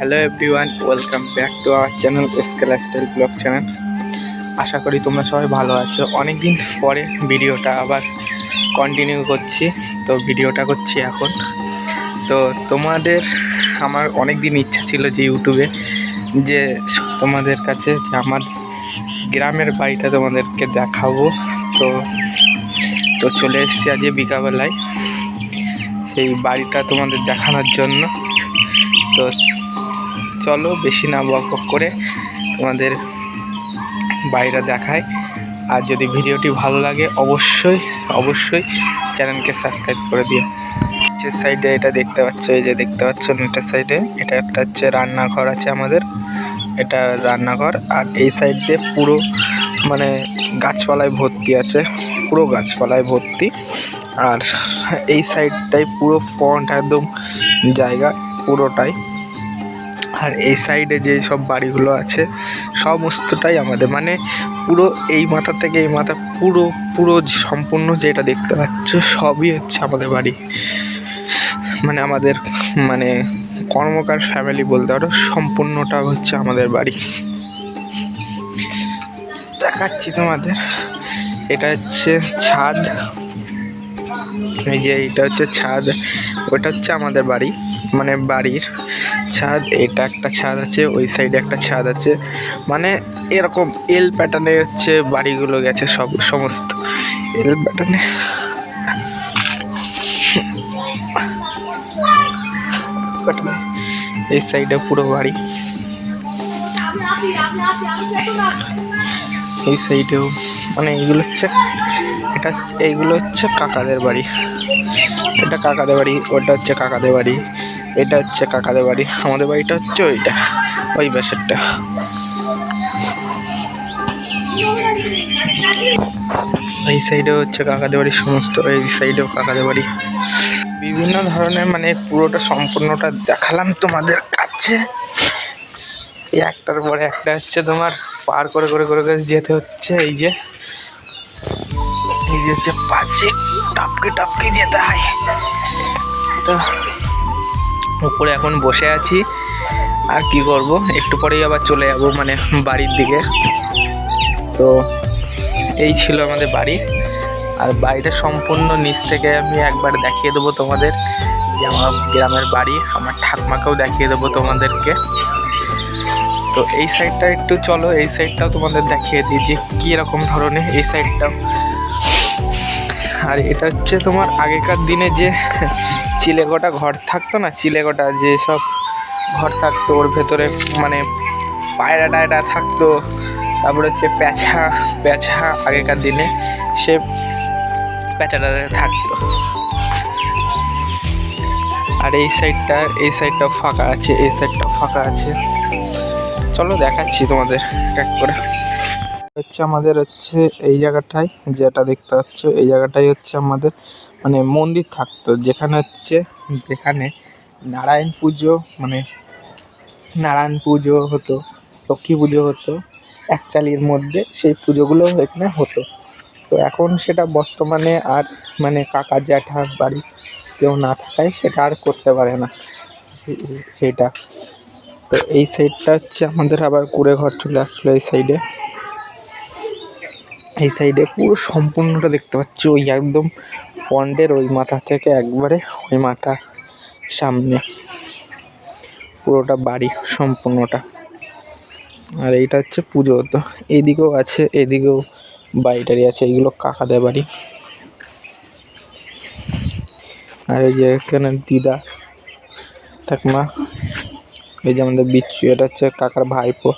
Hello everyone, welcome back to our channel SK lifestyle vlog channel. আশা করি তোমরা সবাই ভালো আছো। অনেক দিন পরে ভিডিওটা আবার কন্টিনিউ করছি, তো ভিডিওটা করছি এখন। তো তোমাদের আমার অনেক দিন ইচ্ছা ছিল যে ইউটিউবে যে তোমাদের কাছে যে আমার গ্রামের বাড়িটা তোমাদেরকে দেখাবো। তো তো চলে এসেছি আজকে বিকালবেলায় সেই বাড়িটা তোমাদের দেখানোর জন্য। তো চলো বেশি না বকবক করে তোমাদের বাড়িটা দেখায়। আর যদি ভিডিওটি ভালো লাগে অবশ্যই চ্যানেলকে সাবস্ক্রাইব করে দিও। যে সাইডে এটা দেখতে পাচ্ছ, এই যে দেখতে পাচ্ছ নেটের সাইডে, এটা একটা হচ্ছে রান্নাঘর আছে আমাদের, এটা রান্নাঘর। আর এই সাইড দিয়ে পুরো মানে গাছপালায় ভর্তি আছে, পুরো গাছপালায় ভর্তি। আর এই সাইডটাই পুরো ফ্রন্ট একদম জায়গা পুরোটাই। আর এই সাইডে যে সব বাড়িগুলো আছে সমস্তটাই আমাদের, মানে পুরো এই মাথা থেকে এই মাথা পুরো সম্পূর্ণ যেটা দেখতে পাচ্ছ সবই হচ্ছে আমাদের বাড়ি। মানে আমাদের মানে কর্মকার ফ্যামিলি বলতে পারো, সম্পূর্ণটা হচ্ছে আমাদের বাড়ি। দেখাচ্ছি তোমাদের, এটা হচ্ছে ছাদ, এই যে এইটা হচ্ছে ছাদ, ওটা হচ্ছে আমাদের বাড়ি, মানে বাড়ির ছাদ। এটা একটা ছাদ আছে, ওই সাইডে একটা ছাদ আছে, মানে এরকম এল প্যাটার্নে হচ্ছে বাড়িগুলো গেছে, সমস্ত এল প্যাটার্নে। এই সাইডে পুরো বাড়ি, এই সাইডেও, মানে এইগুলো হচ্ছে এইগুলো হচ্ছে কাকাদের বাড়ি, এটা কাকাদের বাড়ি, ওটা হচ্ছে কাকাদের বাড়ি, এটা হচ্ছে কাকাদের বাড়ি। আমাদের বাড়িটা হচ্ছে ওইটা, ওই পাশেরটা। এই সাইডেও হচ্ছে কাকাদের বাড়ি সমস্ত, এই সাইডেও কাকাদের বাড়ি। বিভিন্ন ধরনের, মানে পুরোটা সম্পূর্ণটা দেখালাম তোমাদের কাছে। একটার পরে একটা হচ্ছে তোমার পার করে করে করে যেতে হচ্ছে। এই যে হচ্ছে পাশে টপকে যেতে হয়। তো উপরে এখন বসে আছি, আর কি করব, একটু পরেই আবার চলে যাব মানে বাড়ির দিকে। তো এই ছিল আমাদের বাড়ি। আর বাড়িটা সম্পূর্ণ নিচ থেকে আমি একবার দেখিয়ে দেবো তোমাদের, যে আমার গ্রামের বাড়ি, আমার ঠাকুমাকেও দেখিয়ে দেবো তোমাদেরকে। তো এই সাইডটা একটু চলো, এই সাইডটাও তোমাদের দেখিয়ে দিই যে কীরকম ধরনের এই সাইডটাও। আর এটা হচ্ছে তোমার আগেকার দিনে যে চিলেকোঠা ঘর থাকতো না, চিলেকোঠা যে সব ঘর থাকতো, ওর ভেতরে মানে পায়রা টায়রা থাকতো, তারপরে হচ্ছে প্যাঁচা আগেকার দিনে সে প্যাঁচাটা থাকতো। আর এই সাইডটাও ফাঁকা আছে, এই সাইডটাও ফাঁকা আছে। চলো দেখাচ্ছি তোমাদের এক করে। হচ্ছে আমাদের হচ্ছে এই জায়গাটায় যেটা দেখতে পাচ্ছ, এই জায়গাটাই হচ্ছে আমাদের মানে মন্দির থাকতো, যেখানে নারায়ণ পুজো হতো, লক্ষ্মী পুজো হতো, একচালির মধ্যে সেই পুজোগুলো এখানে হতো। তো এখন সেটা বর্তমানে আর মানে কাকা জ্যাঠার বাড়ি কেউ না থাকায় সেটা আর করতে পারে না সেইটা। তো এই সাইডটা হচ্ছে আমাদের আবার কুড়ে ঘর চলে আসলো। এই সাইডে পুরো সম্পূর্ণটা দেখতে পাচ্ছি, ওই একদম ফ্রন্টের ওই মাথা থেকে একবারে ওই মাথা সামনে পুরোটা বাড়ি সম্পূর্ণটা। আর এইটা হচ্ছে পুজো হতো, এদিকেও আছে, এদিকেও বাড়িটারি আছে, এইগুলো কাকাদের বাড়ি। আর এই যে এখানে দিদা ঠাকুমা, এই যে আমাদের বিচ্ছু, এটা হচ্ছে কাকার ভাইপো,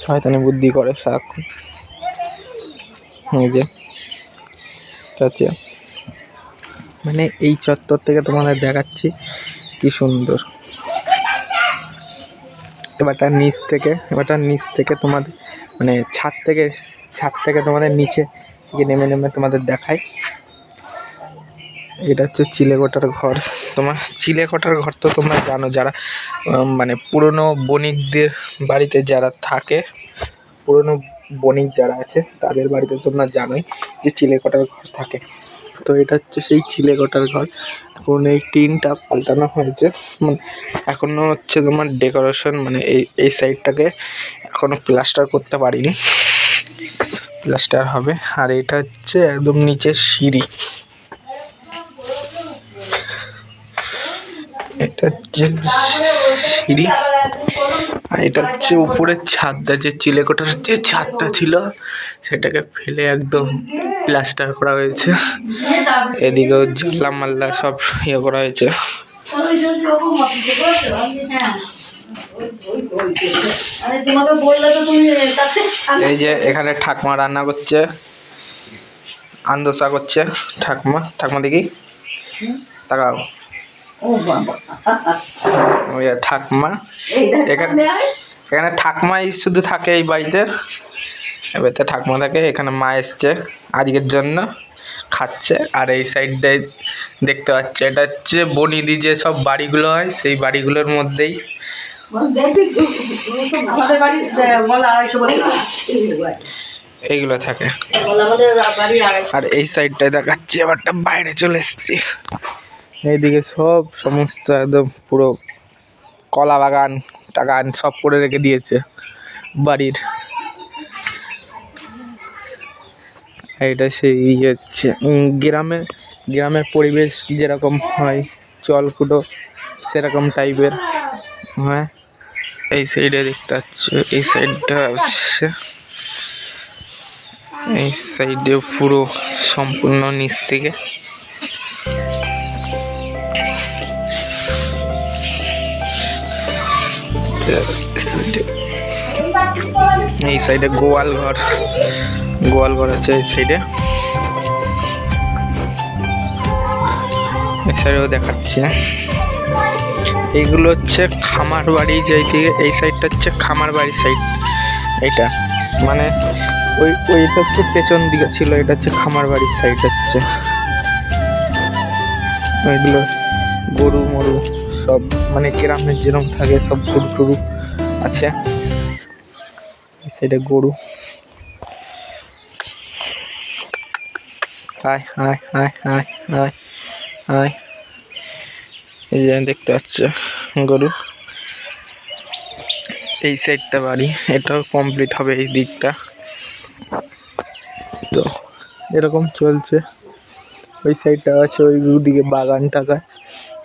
শয়তানি বুদ্ধি করে সারাক্ষণ। এই যে এটা হচ্ছে মানে এই চত্বর থেকে তোমাদের দেখাচ্ছি কি সুন্দর। এবারটার নিচ থেকে তোমাদের মানে ছাদ থেকে তোমাদের নিচে থেকে নেমে তোমাদের দেখাই। এটা হচ্ছে চিলেকোঠার ঘর। চিলেকোঠার ঘর তো তোমরা জানো, যারা মানে পুরনো বণিকদের বাড়িতে যারা থাকে, পুরনো বণিক যারা আছে তাদের বাড়িতে তোমরা জানোই যে চিলেকোঠার ঘর থাকে। তো এটা হচ্ছে সেই চিলেকোঠার ঘর। এখন এই টিনটা পাল্টানো হয়েছে, মানে এখনো হচ্ছে তোমার ডেকোরেশন, মানে এই সাইডটাকে এখনো প্লাস্টার করতে পারিনি, প্লাস্টার হবে। আর এটা হচ্ছে একদম নিচের সিঁড়ি, এটা হচ্ছে সিঁড়ি। আর এটা হচ্ছে উপরের ছাদটা, যে চিলেকোঠার যে ছাদটা ছিল সেটাকে ফেলে একদম প্লাস্টার করা হয়েছে। এদিকেও জানলা মাল্লা সব ইয়ে করা হয়েছে। এই যে এখানে ঠাকুমা রান্না করছে, আন্দোসা করছে ঠাকুমা দেখি তাকাও। ওই ঠাকুমা, এখানে ঠাকুমাই শুধু থাকে এই বাড়িতে, এবারে ঠাকুমা থাকে। এখানে মা এসছে আজকের জন্য, খাচ্ছে। আর এই সাইডটায় দেখতে পাচ্ছে, এটা হচ্ছে বনিদি যে সব বাড়িগুলো হয় সেই বাড়িগুলোর মধ্যেই এইগুলো থাকে। আর এই সাইডটায় দেখাচ্ছি এবারটা বাইরে চলে এসছি, এইদিকে সমস্ত একদম পুরো কলা বাগান টাগান সব করে রেখে দিয়েছে বাড়ির। এইটা সেই হচ্ছে গ্রামের পরিবেশ যেরকম হয়, জলকুটো সেরকম টাইপের। হ্যাঁ, এই সাইডে দেখতে পাচ্ছে, এই সাইডটা হচ্ছে, এই সাইডে পুরো সম্পূর্ণ নিচ থেকে এই সাইডে গোয়াল ঘর আছে। এই সাইডেও দেখাচ্ছে। এইগুলো হচ্ছে খামার বাড়ি, যেই থেকে এই সাইডটা হচ্ছে খামার বাড়ির সাইড। এইটা মানে ওইটা হচ্ছে পেছন দিকে ছিল, এটা হচ্ছে খামার বাড়ির সাইড হচ্ছে। ওইগুলো গরু মরু সব, মানে গ্রামের যেরকম থাকে সব গরু টরু আছে। এই সাইডে গরু। এই যে দেখতে পাচ্ছে গরু। এই সাইডটা বাড়ি, এটাও কমপ্লিট হবে এই দিকটা। তো এরকম চলছে। ওই সাইডটা আছে, ওই দিকে বাগান টাগান,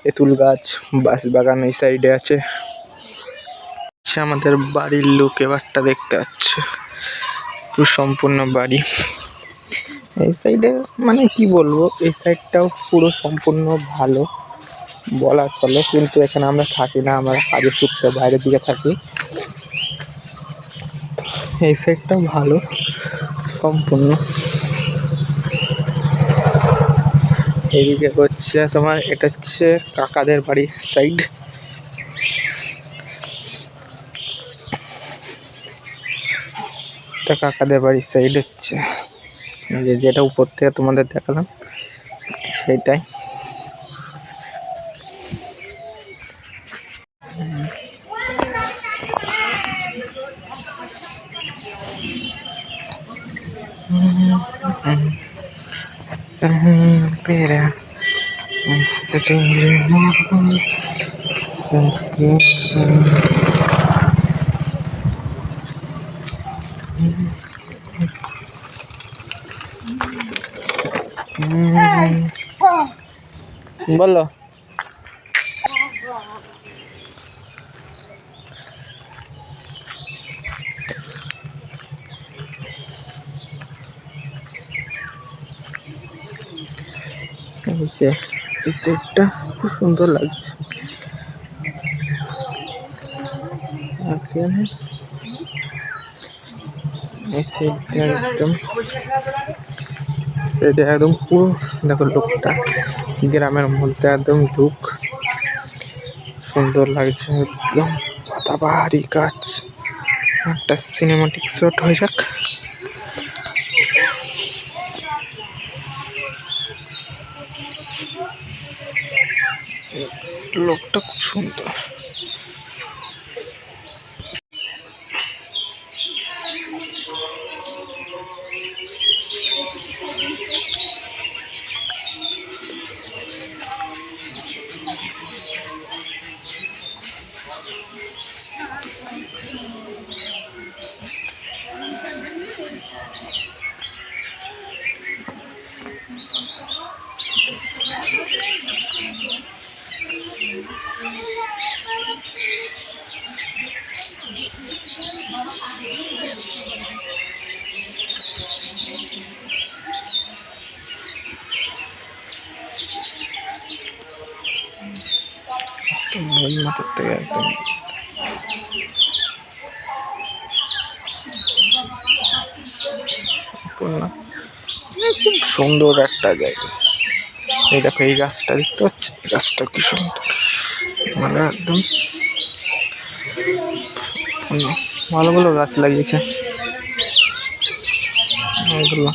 তেঁতুল গাছ, বাঁশ বাগান এই সাইডে আছে। আমাদের বাড়ির লোক এবারটা দেখতে পাচ্ছে, পুরো সম্পূর্ণ বাড়ি। এই সাইডে মানে কি বলবো, এই সাইডটাও পুরো সম্পূর্ণ ভালো বলা চলে, কিন্তু এখানে আমরা থাকি না, আমরা কাজের সূত্রে বাইরের দিকে থাকি। এই সাইডটাও ভালো সম্পূর্ণ। এইদিকে হচ্ছে তোমার, এটা হচ্ছে কাকাদের বাড়ির সাইড। এটা কাকাদের বাড়ির সাইড হচ্ছে, যেটা উপর থেকে তোমাদের দেখালাম সেইটাই। বলো এই সেটটা খুব সুন্দর লাগছে। এই সেটটা একদম পুরো দেখো, লোকটা গ্রামের মধ্যে একদম লুক সুন্দর লাগছে, একদম পাতাবাহারি গাছ। একটা সিনেমাটিক শট হয়ে যাক। লোকটা খুব সুন্দর। ওই মাথার থেকে একদম সম্পূর্ণ খুব সুন্দর একটা জায়গা। এই দেখো এই গাছটা দেখতে পাচ্ছি, গাছটা কি সুন্দর, মানে একদম ভালো ভালো গাছ লাগিয়েছে এগুলো।